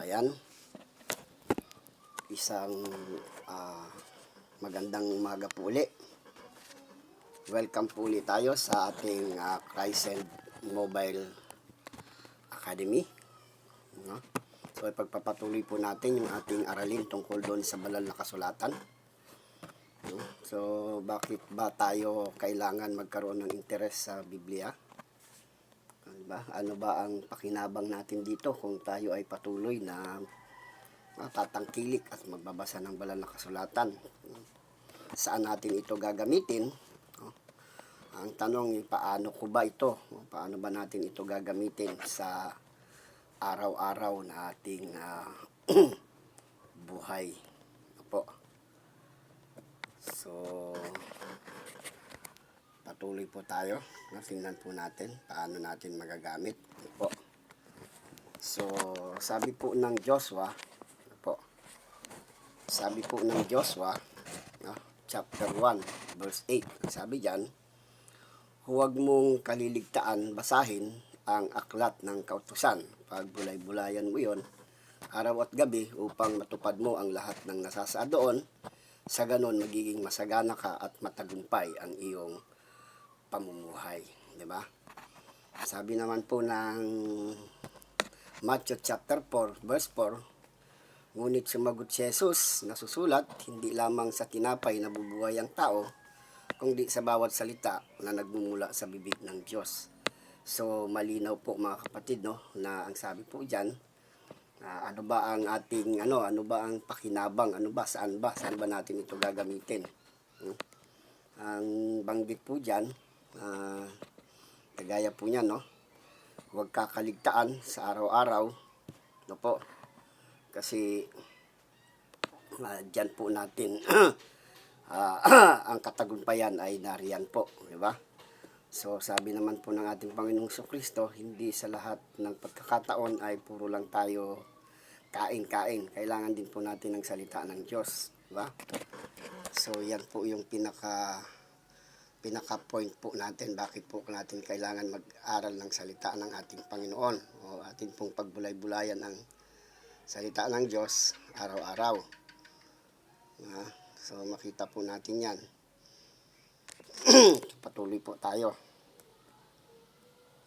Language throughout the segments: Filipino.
Ayan, isang magandang umaga po uli. Welcome po ulit tayo sa ating Crescent Mobile Academy. No? So ipagpapatuloy po natin yung ating aralin tungkol doon sa banal na kasulatan. No? So bakit ba tayo kailangan magkaroon ng interes sa Biblia? Ano ba ang pakinabang natin dito kung tayo ay patuloy na tatangkilik at magbabasa ng banal na kasulatan? Saan natin ito gagamitin? Ang tanong, paano ko ba ito? Paano ba natin ito gagamitin sa araw-araw na ating buhay? Opo. So, patuloy po tayo. Tingnan po natin paano natin magagamit. Opo. So, sabi po ng Joshua, chapter 1, verse 8. Sabi diyan, huwag mong kaliligtaan basahin ang aklat ng kautusan. Pag bulay-bulayan mo yon araw at gabi upang matupad mo ang lahat ng nasasaad doon. Sa ganon, magiging masagana ka at matagumpay ang iyong pamumuhay. Diba? Sabi naman po ng Matthew chapter 4, verse 4, ngunit sumagot si Jesus, nasusulat, hindi lamang sa tinapay na bubuhay ang tao, kundi sa bawat salita na nagmumula sa bibig ng Diyos. So, malinaw po mga kapatid, no, na ang sabi po diyan, ano ba ang ating, ano ba ang pakinabang, saan ba natin ito gagamitin? Ang banggit po diyan, kagaya po niyan, no, huwag kakaligtaan sa araw-araw, no po, kasi diyan po natin ang katagumpayan ay nariyan po, di ba? So sabi naman po ng ating Panginoong Jesucristo, hindi sa lahat ng pagkakataon ay puro lang tayo kain-kain. Kailangan din po natin ng salita ng Diyos, di ba? So yan po yung pinaka point po natin, bakit po natin kailangan mag-aral ng salita ng ating Panginoon o atin pong pagbulay-bulayan ang salita ng Diyos araw-araw. So makita po natin yan. Patuloy po tayo.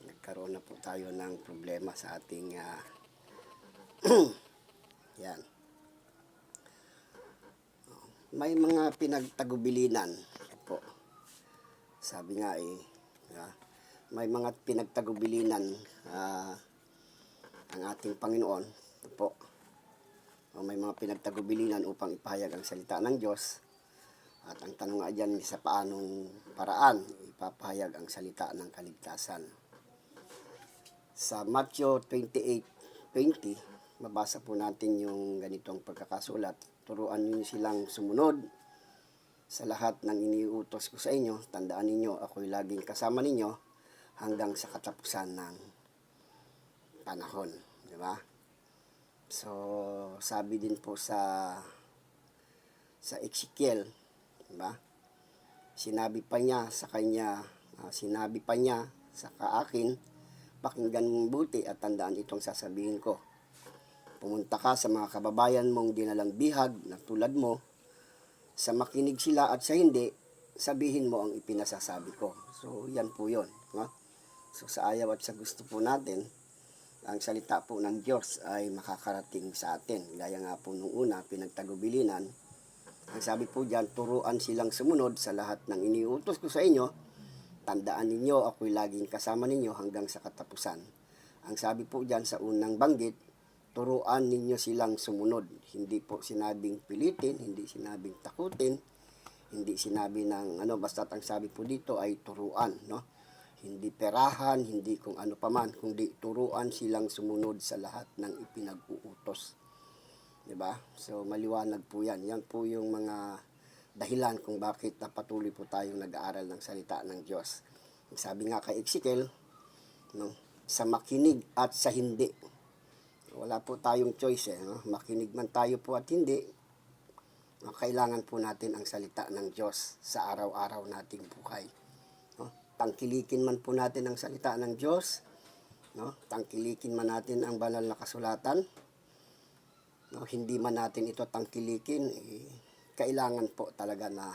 Nagkaroon na po tayo ng problema sa ating yan. May mga pinagtagubilinan po. Sabi nga may mga pinagtagubilinan ang ating Panginoon po. May mga pinagtagubilinan upang ipahayag ang salita ng Diyos. At ang tanong nga dyan, sa paanong paraan ipapahayag ang salita ng kaligtasan. Sa Matthew 28:20, mabasa po natin yung ganitong pagkakasulat. Turuan niyo silang sumunod sa lahat ng iniutos ko sa inyo. Tandaan ninyo, ako'y laging kasama ninyo hanggang sa katapusan ng panahon. Di ba? So, sabi din po sa Ezekiel, diba? Sinabi pa niya sa akin, pakinggan mong buti at tandaan itong sasabihin ko. Pumunta ka sa mga kababayan mong dinalang bihag na tulad mo, sa makinig sila at sa hindi, sabihin mo ang ipinasasabi ko. So, yan po yun. No? So, sa ayaw at sa gusto po natin, ang salita po ng Diyos ay makakarating sa atin. Gaya nga po nung una, pinagtagubilinan. Ang sabi po diyan, turuan silang sumunod sa lahat ng iniutos ko sa inyo. Tandaan ninyo, ako'y laging kasama ninyo hanggang sa katapusan. Ang sabi po diyan sa unang banggit, turuan ninyo silang sumunod. Hindi po sinabing pilitin, hindi sinabing takutin, hindi sinabi ng basta ang sabi po dito ay turuan, no? Hindi perahan, hindi kung ano paman, kundi turuan silang sumunod sa lahat ng ipinag-uutos. Diba? So, maliwanag po yan. Yan po yung mga dahilan kung bakit patuloy po tayong nag-aaral ng salita ng Diyos. Sabi nga kay Ezekiel, no, sa makinig at sa hindi. Wala po tayong choice. No? Makinig man tayo po at hindi, kailangan po natin ang salita ng Diyos sa araw-araw nating buhay. Tangkilikin man po natin ang salita ng Diyos, no? Tangkilikin man natin ang banal na kasulatan, no, hindi man natin ito tangkilikin, kailangan po talaga na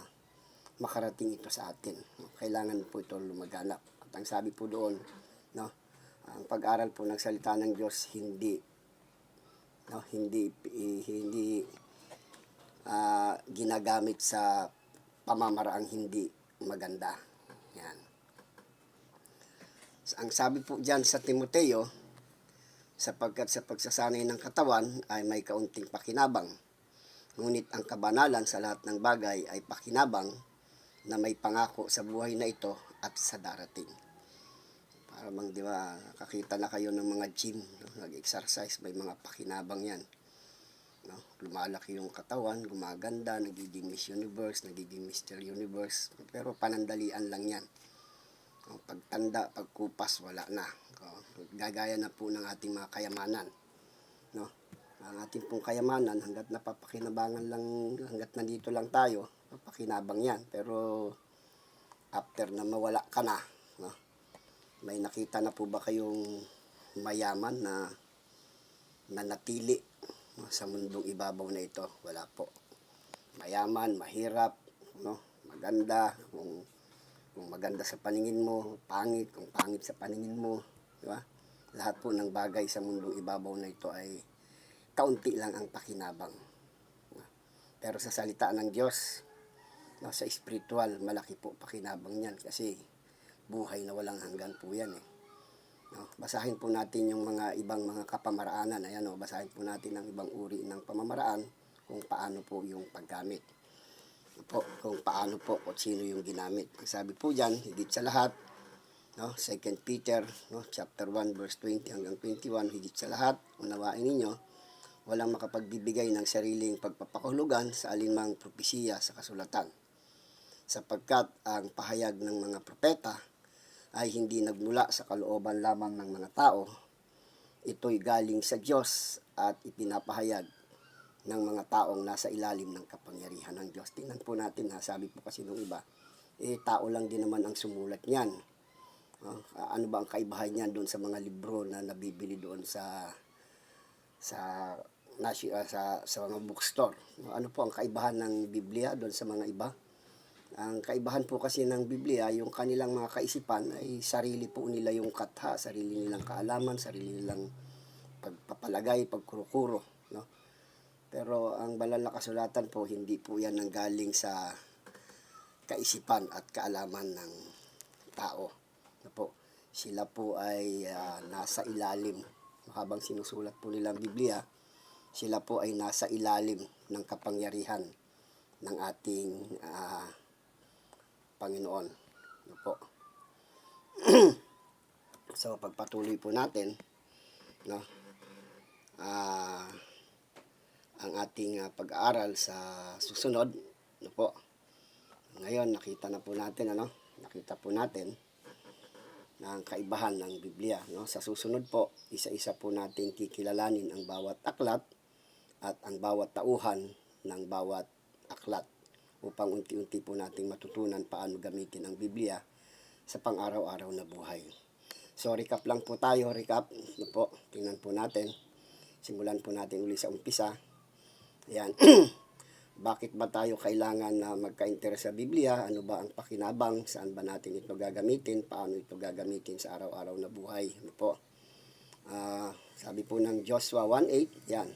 makarating ito sa atin. No? Kailangan po ito lumaganap. At ang sabi po doon, no, ang pag-aral po ng salita ng Diyos hindi ginagamit sa pamamaraang hindi maganda. Yan. Ang sabi po diyan sa Timoteo, sapagkat sa pagsasanay ng katawan ay may kaunting pakinabang, ngunit ang kabanalan sa lahat ng bagay ay pakinabang na may pangako sa buhay na ito at sa darating. Para bang, di ba, kakita na kayo ng mga gym, no? Nag-exercise, may mga pakinabang yan. No? Lumalaki yung katawan, gumaganda, nagiging Miss Universe, nagiging Mr. Universe, pero panandalian lang yan. No? Pagtanda, pagkupas, wala na. No? Gagaya na po ng ating mga kayamanan. No? Ang ating pong kayamanan, hanggat napapakinabangan lang, hanggat nandito lang tayo, papakinabang yan. Pero after na mawala ka na, no? May nakita na po ba kayong mayaman na nanatili, no, sa mundong ibabaw na ito? Wala po. Mayaman, mahirap, no? Maganda, kung maganda sa paningin mo, pangit, kung pangit sa paningin mo, di ba? Lahat po ng bagay sa mundong ibabaw na ito ay kaunti lang ang pakinabang. Pero sa salita ng Diyos, no, sa spiritual, malaki po pakinabang niyan kasi buhay na walang hanggan po yan eh. No, basahin po natin yung mga ibang mga kapamaraanan. Ayan, no, basahin po natin ang ibang uri ng pamamaraan kung paano po yung paggamit. Kung paano po o sino yung ginamit. Ang sabi po diyan, higit sa lahat, no, 2 Peter, no, chapter 1 verse 20 hanggang 21, higit sa lahat, unawain ninyo, walang makapagbibigay ng sariling pagpapakahulugan sa alinmang propesiya sa kasulatan. Sapagkat ang pahayag ng mga propeta ay hindi nagmula sa kalooban lamang ng mga tao, ito'y galing sa Diyos at ipinapahayag ng mga taong nasa ilalim ng kapangyarihan ng Diyos. Tingnan po natin, ha, sabi po kasi nung iba, tao lang din naman ang sumulat niyan. Ano ba ang kaibahan niyan doon sa mga libro na nabibili doon sa mga bookstore? Ano po ang kaibahan ng Biblia doon sa mga iba? Ang kaibahan po kasi ng Biblia, yung kanilang mga kaisipan ay sarili po nila yung katha, sarili nilang kaalaman, sarili nilang pagpapalagay, pagkurukuro, no? Pero ang banal na kasulatan po, hindi po yan nanggaling sa kaisipan at kaalaman ng tao. No po? Sila po ay nasa ilalim. Habang sinusulat po nila ang Biblia, sila po ay nasa ilalim ng kapangyarihan ng ating Panginoon. Ano po? So, pagpatuloy po natin, no, ang ating pag-aaral sa susunod, ano po? Ngayon, nakita po natin na ang kaibahan ng Biblia, no? Sa susunod po, isa-isa po natin kikilalanin ang bawat aklat at ang bawat tauhan ng bawat aklat, upang unti-unti po nating matutunan paano gamitin ang Biblia sa pang-araw-araw na buhay. So, recap lang po tayo. Ano po? Tingnan po natin. Simulan po natin uli sa umpisa. Ayan. Bakit ba tayo kailangan na magka-interes sa Biblia? Ano ba ang pakinabang? Saan ba natin ito gagamitin? Paano ito gagamitin sa araw-araw na buhay? Ano po? Sabi po ng Joshua 1:8, yan.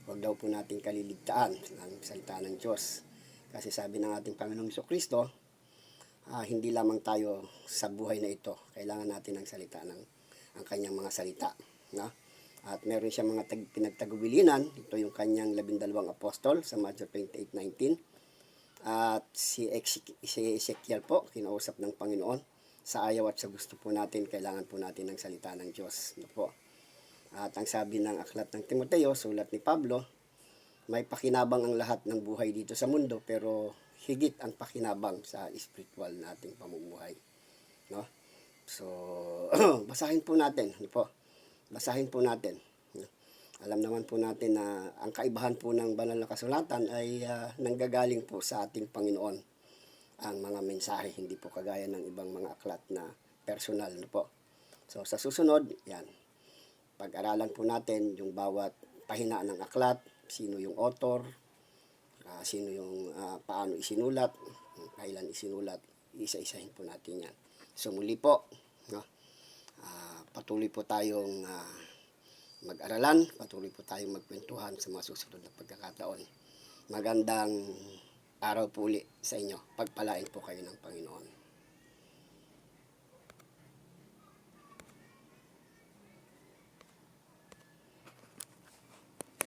Huwag daw po natin kaliligtaan ang salita ng Diyos. Kasi sabi ng ating Panginoong Jesucristo, hindi lamang tayo sa buhay na ito. Kailangan natin ang salita ang kanyang mga salita. No? At meron siya mga pinagtagubilinan. Ito yung kanyang 12 apostol sa Matthew 28:19. At si Ezekiel po, kinausap ng Panginoon. Sa ayaw at sa gusto po natin, kailangan po natin ng salita ng Diyos. No po? At ang sabi ng aklat ng Timoteo, sulat ni Pablo, may pakinabang ang lahat ng buhay dito sa mundo, pero higit ang pakinabang sa spiritual nating pamumuhay. No? So, basahin po natin. Ano po? Basahin po natin. Alam naman po natin na ang kaibahan po ng banal na kasulatan ay nanggagaling po sa ating Panginoon ang mga mensahe, hindi po kagaya ng ibang mga aklat na personal. No po? So, sa susunod, yan. Pag-aralan po natin yung bawat pahina ng aklat, sino yung author, sino yung paano isinulat, kailan isinulat, isa-isahin po natin yan. So muli po, no, patuloy po tayong mag-aralan, patuloy po tayong magkwentuhan sa mga susunod na pagkakataon. Magandang araw po uli sa inyo. Pagpalain po kayo ng Panginoon.